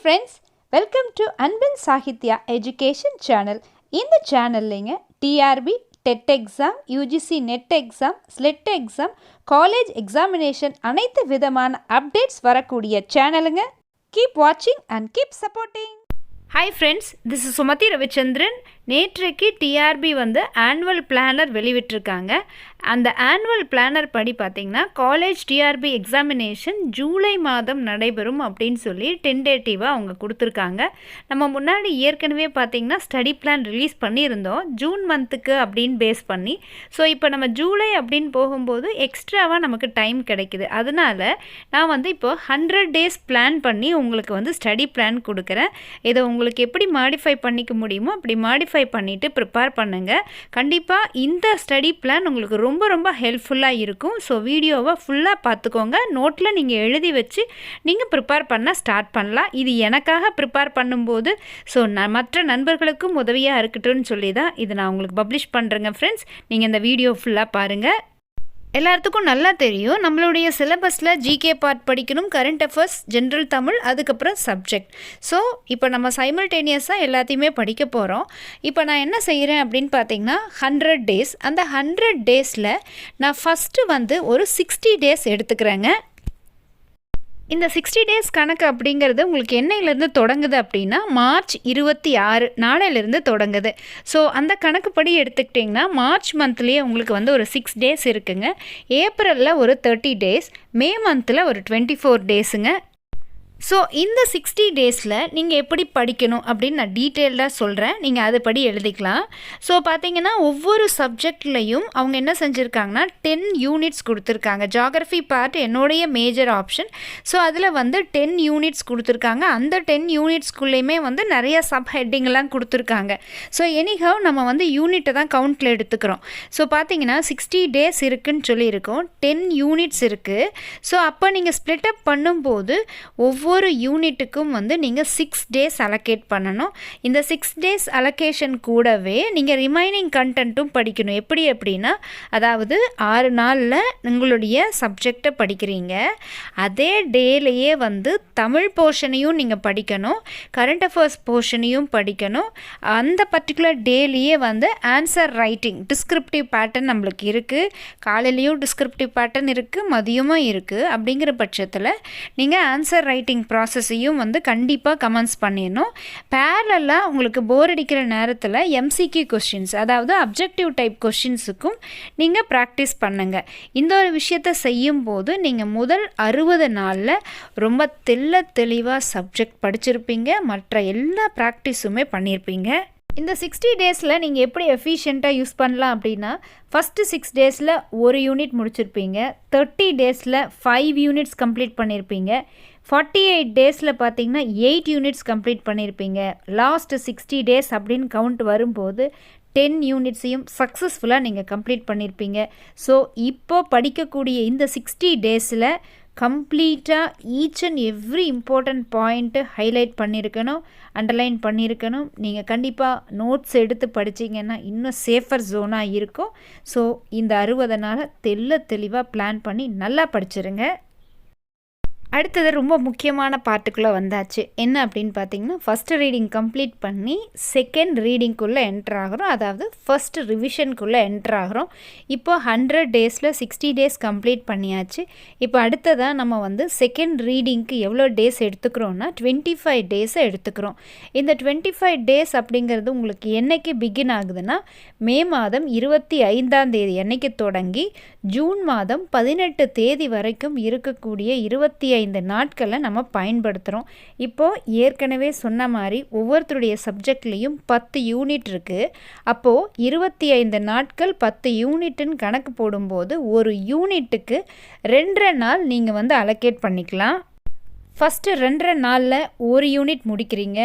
friends, welcome to Anbil Sahithya Education Channel. இந்த சேனல்லைங்க TRB, TET exam, UGC NET exam, SLET exam, college examination அனைத்து விதமான updates வரக்கூடிய சேனலுங்க. Keep watching and keep supporting. Hi friends, this is Sumathi Ravichandran. நேற்றைக்கு TRP வந்து annual planar வெளிவிட்டிருக்காங்க. அந்த annual planar படி பார்த்திங்கன்னா காலேஜ் டிஆர்பி எக்ஸாமினேஷன் ஜூலை மாதம் நடைபெறும் அப்படின்னு சொல்லி டென்டேட்டிவாக அவங்க கொடுத்துருக்காங்க. நம்ம முன்னாடி ஏற்கனவே பார்த்திங்கன்னா ஸ்டடி பிளான் ரிலீஸ் பண்ணியிருந்தோம் ஜூன் மந்த்துக்கு அப்படின்னு பேஸ் பண்ணி. ஸோ இப்போ நம்ம ஜூலை அப்படின்னு போகும்போது எக்ஸ்ட்ராவாக நமக்கு டைம் கிடைக்குது. அதனால் நான் வந்து இப்போ 100 days பிளான் பண்ணி உங்களுக்கு வந்து ஸ்டடி பிளான் கொடுக்குறேன். இதை உங்களுக்கு எப்படி மாடிஃபை பண்ணிக்க முடியுமோ அப்படி மாடிஃபை பண்ணிவிட்டு ப்ரிப்பேர் பண்ணுங்கள். கண்டிப்பாக இந்த ஸ்டடி பிளான் உங்களுக்கு ரொம்ப ரொம்ப ஹெல்ப்ஃபுல்லாக இருக்கும். ஸோ வீடியோவை ஃபுல்லாக பார்த்துக்கோங்க. நோட்டில் நீங்கள் எழுதி வச்சு நீங்கள் ப்ரிப்பேர் பண்ண ஸ்டார்ட் பண்ணலாம். இது எனக்காக ப்ரிப்பேர் பண்ணும்போது ஸோ மற்ற நண்பர்களுக்கும் உதவியாக இருக்கட்டும்னு சொல்லி தான் இது நான் உங்களுக்கு பப்ளிஷ் பண்ணுறேங்க ஃப்ரெண்ட்ஸ். நீங்கள் இந்த வீடியோ ஃபுல்லாக பாருங்கள். எல்லாத்துக்கும் நல்லா தெரியும் நம்மளுடைய சிலபஸில் ஜிகே பார்ட் படிக்கணும், கரண்ட் அஃபேர்ஸ், ஜென்ரல் தமிழ், அதுக்கப்புறம் சப்ஜெக்ட். ஸோ இப்போ நம்ம சைமல்டேனியஸாக எல்லாத்தையுமே படிக்க போகிறோம். இப்போ நான் என்ன செய்கிறேன் அப்படின்னு பார்த்தீங்கன்னா 100 days. அந்த 100 daysல நான் ஃபஸ்ட்டு வந்து ஒரு 60 days எடுத்துக்கிறேங்க. இந்த 60 days கணக்கு அப்படிங்கிறது உங்களுக்கு என்னையிலேருந்து தொடங்குது அப்படின்னா மார்ச் 26 நாளையிலேருந்து தொடங்குது. ஸோ அந்த கணக்குப்படி எடுத்துக்கிட்டிங்கன்னா மார்ச் மந்த்லேயே உங்களுக்கு வந்து ஒரு 6 days இருக்குங்க. ஏப்ரலில் ஒரு 30 days, மே மந்தில் ஒரு 24 daysங்க. ஸோ இந்த 60 daysல நீங்கள் எப்படி படிக்கணும் அப்படின்னு நான் டீட்டெயில்டாக சொல்கிறேன். நீங்கள் அதுபடி எழுதிக்கலாம். ஸோ பார்த்தீங்கன்னா ஒவ்வொரு சப்ஜெக்ட்லேயும் அவங்க என்ன செஞ்சுருக்காங்கன்னா 10 units கொடுத்துருக்காங்க. ஜாகிரஃபி பார்ட் என்னுடைய மேஜர் ஆப்ஷன். ஸோ அதில் வந்து 10 units கொடுத்துருக்காங்க. அந்த 10 unitsக்குள்ளேயுமே வந்து நிறைய சப் ஹெட்டிங்லாம் கொடுத்துருக்காங்க. ஸோ எனிஹவ் நம்ம வந்து யூனிட்டை தான் கவுண்டில் எடுத்துக்கிறோம். ஸோ பார்த்தீங்கன்னா 60 days இருக்குதுன்னு சொல்லியிருக்கோம். 10 units இருக்குது. ஸோ அப்போ நீங்கள் ஸ்ப்ளிட் அப் பண்ணும்போது ஒவ்வொரு யூனிட்டுக்கும் வந்து நீங்கள் 6 days அலோகேட் பண்ணணும். இந்த 6 days அலோகேஷன் கூடவே நீங்கள் ரிமைனிங் கண்டென்ட்டும் படிக்கணும். எப்படி அப்படின்னா அதாவது 6 நாளில் உங்களுடைய சப்ஜெக்டை படிக்கிறீங்க. அதே டேலையே வந்து தமிழ் போர்ஷனையும் நீங்கள் படிக்கணும், கரண்ட் அஃபேர்ஸ் போர்ஷனையும் படிக்கணும். அந்த பர்டிகுலர் டேலையே வந்து ஆன்சர் ரைட்டிங் டிஸ்கிரிப்டிவ் பேட்டர்ன் நம்மளுக்கு இருக்குது. காலையிலையும் டிஸ்கிரிப்டிவ் பேட்டர்ன் இருக்குது, மதியமும் இருக்குது. அப்படிங்கிற பட்சத்தில் நீங்கள் ஆன்சர் ரைட்டிங் ப்ராசஸையும் வந்து கண்டிப்பாக கமெண்ட்ஸ் பண்ணிடணும். பேரலாக உங்களுக்கு போர் அடிக்கிற நேரத்தில் எம்சிக்யூ கொஸ்டின்ஸ், அதாவது அப்ஜெக்டிவ் டைப் கொஸ்டின்ஸுக்கும் நீங்கள் ப்ராக்டிஸ் பண்ணுங்கள். இந்த ஒரு விஷயத்தை செய்யும்போது நீங்கள் முதல் 60 நாளில் ரொம்ப தெளிவாக சப்ஜெக்ட் படிச்சிருப்பீங்க, மற்ற எல்லா ப்ராக்டிஸுமே பண்ணியிருப்பீங்க. இந்த 60 daysல நீங்கள் எப்படி எஃபிஷியண்ட்டாக யூஸ் பண்ணலாம் அப்படின்னா ஃபஸ்ட்டு 6 daysல ஒரு யூனிட் முடிச்சிருப்பீங்க, 30 daysல 5 units கம்ப்ளீட் பண்ணியிருப்பீங்க, 48 daysல பார்த்தீங்கன்னா 8 units கம்ப்ளீட் பண்ணியிருப்பீங்க. லாஸ்ட் 60 days அப்படின்னு கவுண்ட் வரும்போது 10 unitsையும் சக்ஸஸ்ஃபுல்லாக நீங்கள் கம்ப்ளீட் பண்ணியிருப்பீங்க. ஸோ இப்போ படிக்கக்கூடிய இந்த 60 daysல கம்ப்ளீட்டாக each and every important point highlight பண்ணியிருக்கணும், அண்டர்லைன் பண்ணியிருக்கணும். நீங்கள் கண்டிப்பாக நோட்ஸ் எடுத்து படிச்சிங்கன்னா இன்னும் சேஃபர் ஜோனாக இருக்கும். ஸோ இந்த 60 நாளை தெளிவாக பிளான் பண்ணி நல்லா படிச்சிருங்க. அடுத்தது ரொம்ப முக்கியமான பார்ட்டுக்குள்ளே வந்தாச்சு. என்ன அப்படின்னு பார்த்தீங்கன்னா ஃபஸ்ட்டு ரீடிங் கம்ப்ளீட் பண்ணி செகண்ட் ரீடிங்குள்ளே என்ட்ரு ஆகிறோம், அதாவது ஃபஸ்ட்டு ரிவிஷனுக்குள்ளே என்ட்ரு ஆகிறோம். இப்போ 100 daysல 60 days கம்ப்ளீட் பண்ணியாச்சு. இப்போ அடுத்ததாக நம்ம வந்து செகண்ட் ரீடிங்க்கு எவ்வளோ டேஸ் எடுத்துக்கிறோன்னா 25 days எடுத்துக்கிறோம். இந்த 25 days அப்படிங்கிறது உங்களுக்கு என்றைக்கு பிகின் ஆகுதுன்னா மே மாதம் 25ஆம் தேதி அன்னைக்கு தொடங்கி ஜூன் மாதம் 18 தேதி வரைக்கும் இருக்கக்கூடிய 25 நாட்களை நம்ம பயன்படுத்துகிறோம். இப்போது ஏற்கனவே சொன்ன மாதிரி ஒவ்வொருத்தருடைய சப்ஜெக்ட்லேயும் 10 யூனிட் இருக்குது. அப்போது 25 நாட்கள் 10 யூனிட்டுன்னு கணக்கு போடும்போது ஒரு யூனிட்டுக்கு 2.5 நாள் நீங்கள் வந்து அலோகேட் பண்ணிக்கலாம். ஃபஸ்ட்டு 2.5 நாளில் ஒரு யூனிட் முடிக்கிறீங்க,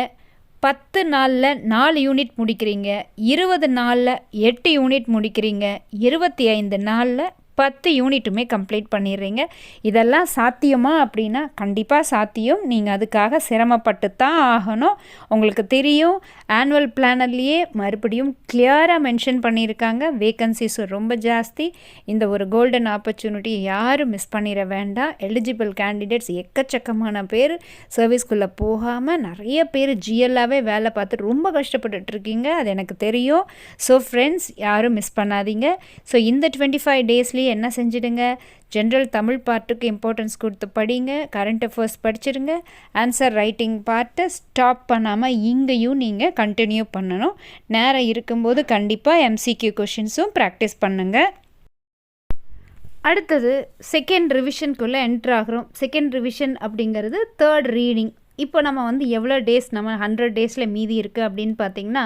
10 நாளில் 4 யூனிட் முடிக்கிறீங்க, 20 நாளில் 8 யூனிட் முடிக்கிறீங்க, 25 நாளில் 10 யூனிட்டுமே கம்ப்ளீட் பண்ணிடுறீங்க. இதெல்லாம் சாத்தியமா அப்படின்னா கண்டிப்பாக சாத்தியம். நீங்கள் அதுக்காக சிரமப்பட்டு தான் ஆகணும். உங்களுக்கு தெரியும், ஆனுவல் பிளானர்லேயே மறுபடியும் கிளியராக மென்ஷன் பண்ணியிருக்காங்க, வேக்கன்சிஸ் ரொம்ப ஜாஸ்தி. இந்த ஒரு கோல்டன் ஆப்பர்ச்சுனிட்டி யாரும் மிஸ் பண்ணிட வேண்டாம். எலிஜிபிள் கேண்டிடேட்ஸ் எக்கச்சக்கமான பேர் சர்வீஸ்குள்ளே போகாமல் நிறைய பேர் ஜிஎல்லாகவே வேலை பார்த்துட்டு ரொம்ப கஷ்டப்பட்டுட்ருக்கீங்க, அது எனக்கு தெரியும். ஸோ ஃப்ரெண்ட்ஸ், யாரும் மிஸ் பண்ணாதீங்க. ஸோ இந்த 25 டேஸ்லேயே என்ன செஞ்சிடுங்க, ஜென்ரல் தமிழ் பார்ட்டுக்கு இம்பார்ட்டன்ஸ் கொடுத்து படிங்க, கரண்ட் அஃபேர்ஸ் படிச்சிடுங்க, ஆன்சர் ரைட்டிங் பார்ட்டை ஸ்டாப் பண்ணாமல் இங்கேயும் நீங்கள் கண்டினியூ பண்ணணும். நேரம் இருக்கும்போது கண்டிப்பாக எம்சிக்யூ கொஷின்ஸும் ப்ராக்டிஸ் பண்ணுங்கள். அடுத்தது செகண்ட் ரிவிஷனுக்குள்ளே என்ட்ரு ஆகிறோம். செகண்ட் ரிவிஷன் அப்படிங்கிறது தேர்ட் ரீடிங். இப்போ நம்ம வந்து எவ்வளோ டேஸ் நம்ம 100 டேஸில் மீதி இருக்குது அப்படின்னு பார்த்தீங்கன்னா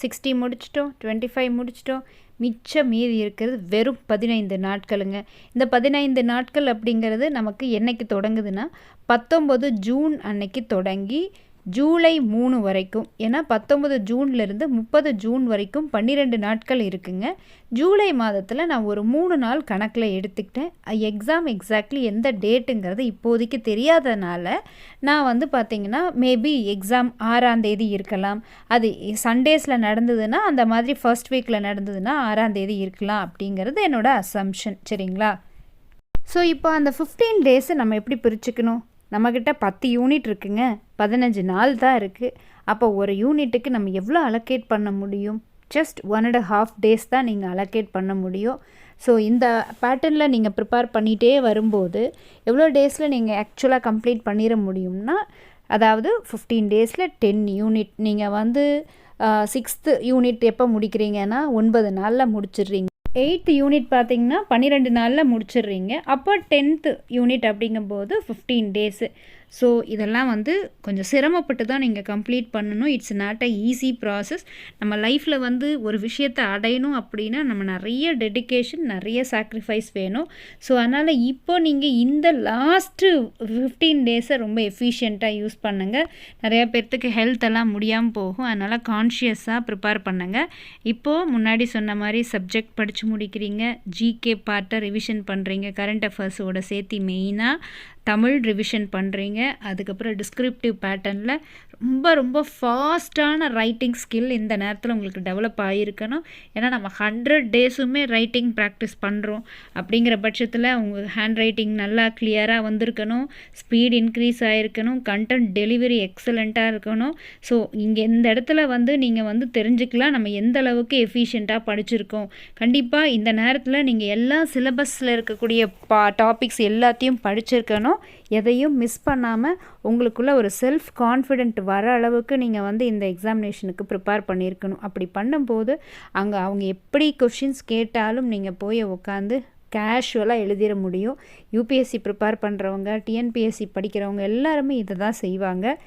60 முடிச்சிட்டோம், 25 முடிச்சிட்டோம், மிச்சம் மீதி இருக்கிறது வெறும் 15 நாட்களுங்க. இந்த 15 நாட்கள் அப்படிங்கிறது நமக்கு என்னைக்கு தொடங்குதுன்னா 19 ஜூன் அன்னைக்கு தொடங்கி ஜூலை 3 வரைக்கும். ஏன்னா 19 ஜூன்லேருந்து 30 ஜூன் வரைக்கும் 12 நாட்கள் இருக்குங்க. ஜூலை மாதத்தில் நான் ஒரு 3 நாள் கணக்கில் எடுத்துக்கிட்டேன். எக்ஸாம் எக்ஸாக்ட்லி எந்த டேட்டுங்கிறது இப்போதைக்கு தெரியாதனால நான் வந்து பார்த்திங்கன்னா மேபி எக்ஸாம் 6ஆம் தேதி இருக்கலாம், அது சண்டேஸில் நடந்ததுன்னா அந்த மாதிரி ஃபர்ஸ்ட் வீக்கில் நடந்ததுன்னா 6ஆம் தேதி இருக்கலாம் அப்படிங்கிறது என்னோடய அசம்ஷன். சரிங்களா? ஸோ இப்போ அந்த 15 டேஸை நம்ம எப்படி பிரிச்சுக்கணும்? நம்மக்கிட்ட 10 யூனிட் இருக்குங்க, 15 நாள் தான் இருக்குது. அப்போ ஒரு யூனிட்டுக்கு நம்ம எவ்வளோ அலோகேட் பண்ண முடியும்? ஜஸ்ட் 1.5 டேஸ் தான் நீங்கள் அலோகேட் பண்ண முடியும். ஸோ இந்த பேட்டர்னில் நீங்கள் ப்ரிப்பேர் பண்ணிகிட்டே வரும்போது எவ்வளோ டேஸில் நீங்கள் ஆக்சுவலாக கம்ப்ளீட் பண்ணிட முடியும்னா, அதாவது 15 டேஸில் 10 யூனிட். நீங்கள் வந்து 6th யூனிட் எப்போ முடிக்கிறீங்கன்னா 9 நாளில் முடிச்சிடுறீங்க. 8th யூனிட் பார்த்தீங்கன்னா 12 நாளில் முடிச்சிடுறீங்க. அப்போ 10th யூனிட் அப்படிங்கும்போது 15 டேஸு. ஸோ இதெல்லாம் வந்து கொஞ்சம் சிரமப்பட்டு தான் நீங்கள் கம்ப்ளீட் பண்ணணும். It's not a easy process. நம்ம லைஃப்பில் வந்து ஒரு விஷயத்தை அடையணும் அப்படின்னா நம்ம நிறைய டெடிகேஷன், நிறைய சாக்ரிஃபைஸ் வேணும். ஸோ அதனால் இப்போ நீங்கள் இந்த லாஸ்ட்டு 15 டேஸை ரொம்ப எஃபிஷியண்ட்டாக யூஸ் பண்ணுங்கள். நிறையா பேர்த்துக்கு ஹெல்த் எல்லாம் முடியாமல் போகும். அதனால் கான்ஷியஸாக ப்ரிப்பேர் பண்ணுங்கள். இப்போது முன்னாடி சொன்ன மாதிரி சப்ஜெக்ட் படித்து முடிக்கிறீங்க, ஜிகே பார்ட்டை ரிவிஷன் பண்ணுறீங்க, கரண்ட் அஃபேர்ஸோட சேர்த்து மெயினாக தமிழ் ரிவிஷன் பண்ணுறீங்க. அதுக்கப்புறம் டிஸ்கிரிப்டிவ் பேட்டர்னில் ரொம்ப ரொம்ப ஃபாஸ்ட்டான ரைட்டிங் ஸ்கில் இந்த நேரத்தில் உங்களுக்கு டெவலப் ஆகியிருக்கணும். ஏன்னா நம்ம 100 டேஸுமே ரைட்டிங் ப்ராக்டிஸ் பண்ணுறோம். அப்படிங்கிற பட்சத்தில் உங்கள் ஹேண்ட் ரைட்டிங் நல்லா கிளியராக வந்திருக்கணும், ஸ்பீட் இன்க்ரீஸ் ஆகிருக்கணும், கண்டென்ட் டெலிவரி எக்ஸலண்ட்டாக இருக்கணும். ஸோ இங்கே இந்த இடத்துல வந்து நீங்கள் வந்து தெரிஞ்சுக்கலாம் நம்ம எந்த அளவுக்கு எஃபிஷியண்ட்டாக படிச்சிருக்கோம். கண்டிப்பாக இந்த நேரத்தில் நீங்கள் எல்லா சிலபஸில் இருக்கக்கூடிய டாபிக்ஸ் எல்லாத்தையும் படிச்சிருக்கணும். எதையும் மிஸ் பண்ணாமல் உங்களுக்குள்ள ஒரு செல்ஃப் கான்ஃபிடென்ட் வர அளவுக்கு நீங்கள் வந்து இந்த எக்ஸாமினேஷனுக்கு ப்ரிப்பேர் பண்ணியிருக்கணும். அப்படி பண்ணும்போது அவங்க எப்படி கொஷின்ஸ் கேட்டாலும் நீங்கள் போய் உட்காந்து கேஷுவலாக எழுதிட முடியும். யூபிஎஸ்சி ப்ரிப்பேர் பண்ணுறவங்க, டிஎன்பிஎஸ்சி படிக்கிறவங்க எல்லாருமே இதை தான் செய்வாங்க.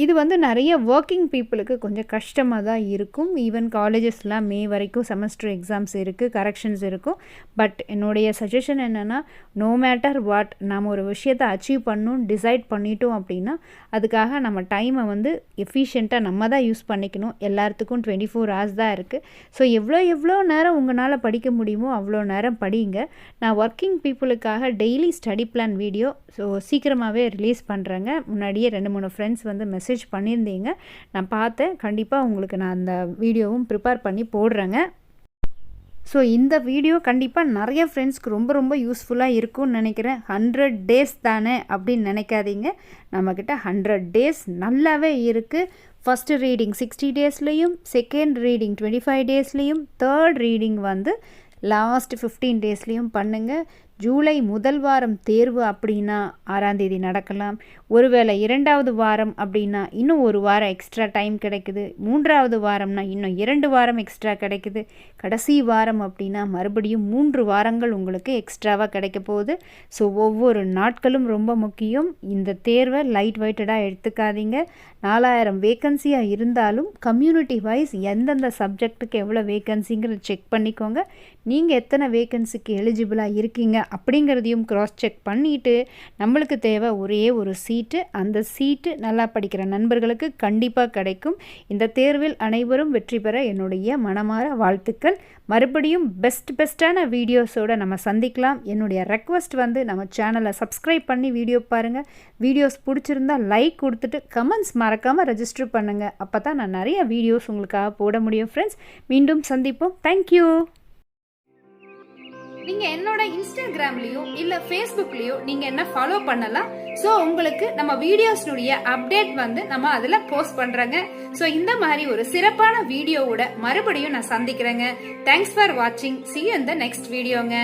இது வந்து நிறைய ஒர்க்கிங் பீப்புளுக்கு கொஞ்சம் கஷ்டமாக தான் இருக்கும். ஈவன் காலேஜஸ்லாம் மே வரைக்கும் செமஸ்டர் எக்ஸாம்ஸ் இருக்குது, கரெக்ஷன்ஸ் இருக்கும். பட் என்னுடைய சஜஷன் என்னென்னா, நோ மேட்டர் வாட், நம்ம ஒரு விஷயத்தை அச்சீவ் பண்ணணும் டிசைட் பண்ணிட்டோம் அப்படின்னா அதுக்காக நம்ம டைமை வந்து எஃபிஷியண்ட்டாக நம்ம தான் யூஸ் பண்ணிக்கணும். எல்லாத்துக்கும் 24 hours தான் இருக்குது. ஸோ எவ்வளோ நேரம் உங்களால் படிக்க முடியுமோ அவ்வளோ நேரம் படிங்க. நான் ஒர்க்கிங் பீப்புளுக்காக டெய்லி ஸ்டடி பிளான் வீடியோ சீக்கிரமாகவே ரிலீஸ் பண்ணுறேங்க. முன்னாடியே 2-3 ஃப்ரெண்ட்ஸ் வந்து மெசேஜ் பண்ணியிருந்தீங்க, நான் பார்த்தேன். கண்டிப்பாக உங்களுக்கு நான் அந்த வீடியோவும் ப்ரிப்பேர் பண்ணி போடுறேங்க. ஸோ இந்த வீடியோ கண்டிப்பாக நிறைய ஃப்ரெண்ட்ஸ்க்கு ரொம்ப ரொம்ப யூஸ்ஃபுல்லாக இருக்கும்னு நினைக்கிறேன். 100 டேஸ் தானே அப்படின்னு நினைக்காதீங்க. நம்மக்கிட்ட 100 டேஸ் நல்லாவே இருக்குது. ஃபஸ்ட்டு ரீடிங் 60 டேஸ்லேயும், செகண்ட் ரீடிங் 25 டேஸ்லேயும், தேர்ட் ரீடிங் வந்து லாஸ்ட் 15 டேஸ்லேயும் பண்ணுங்கள். ஜூலை முதல் வாரம் தேர்வு அப்படின்னா 6ஆம் தேதி நடக்கலாம். ஒருவேளை 2வது வாரம் அப்படின்னா இன்னும் 1 வாரம் எக்ஸ்ட்ரா டைம் கிடைக்குது. 3வது வாரம்னா இன்னும் 2 வாரம் எக்ஸ்ட்ரா கிடைக்குது. கடைசி வாரம் அப்படின்னா மறுபடியும் 3 வாரங்கள் உங்களுக்கு எக்ஸ்ட்ராவாக கிடைக்க போகுது. ஸோ ஒவ்வொரு நாட்களும் ரொம்ப முக்கியம். இந்த தேர்வை லைட் வெயிட்டடாக எடுத்துக்காதீங்க. 4000 வேக்கன்சியாக இருந்தாலும் கம்யூனிட்டி வைஸ் எந்தெந்த சப்ஜெக்ட்டுக்கு எவ்வளோ வேக்கன்சிங்கிறத செக் பண்ணிக்கோங்க. நீங்கள் எத்தனை வேக்கன்சிக்கு எலிஜிபிளாக இருக்கீங்க அப்படிங்கிறதையும் கிராஸ் செக் பண்ணிவிட்டு நம்மளுக்கு தேவை ஒரே ஒரு சீட்டு. அந்த சீட்டு நல்லா படிக்கிற நண்பர்களுக்கு கண்டிப்பாக கிடைக்கும். இந்த தேர்வில் அனைவரும் வெற்றி பெற என்னுடைய மனமார வாழ்த்துக்கள். மறுபடியும் பெஸ்ட்டான வீடியோஸோடு நம்ம சந்திக்கலாம். என்னுடைய ரெக்வஸ்ட் வந்து நம்ம சேனலை சப்ஸ்கிரைப் பண்ணி வீடியோ பாருங்கள். வீடியோஸ் பிடிச்சிருந்தா லைக் கொடுத்துட்டு கமெண்ட்ஸ் மறக்காமல் ரெஜிஸ்டர் பண்ணுங்கள். அப்போ தான் நான் நிறைய வீடியோஸ் உங்களுக்காக போட முடியும் ஃப்ரெண்ட்ஸ். மீண்டும் சந்திப்போம். தேங்க்யூ. நீங்கள் என்னோட இன்ஸ்டாகிராம்லேயோ இல்லை ஃபேஸ்புக்லேயோ நீங்கள் என்ன ஃபாலோ பண்ணலாம். ஸோ உங்களுக்கு நம்ம வீடியோஸ்னுடைய அப்டேட் வந்து நம்ம அதில் போஸ்ட் பண்ணுறோங்க. ஸோ இந்த மாதிரி ஒரு சிறப்பான வீடியோவோட மறுபடியும் நான் சந்திக்கிறேங்க. தேங்க்ஸ் ஃபார் வாட்சிங். See you in the next வீடியோங்க.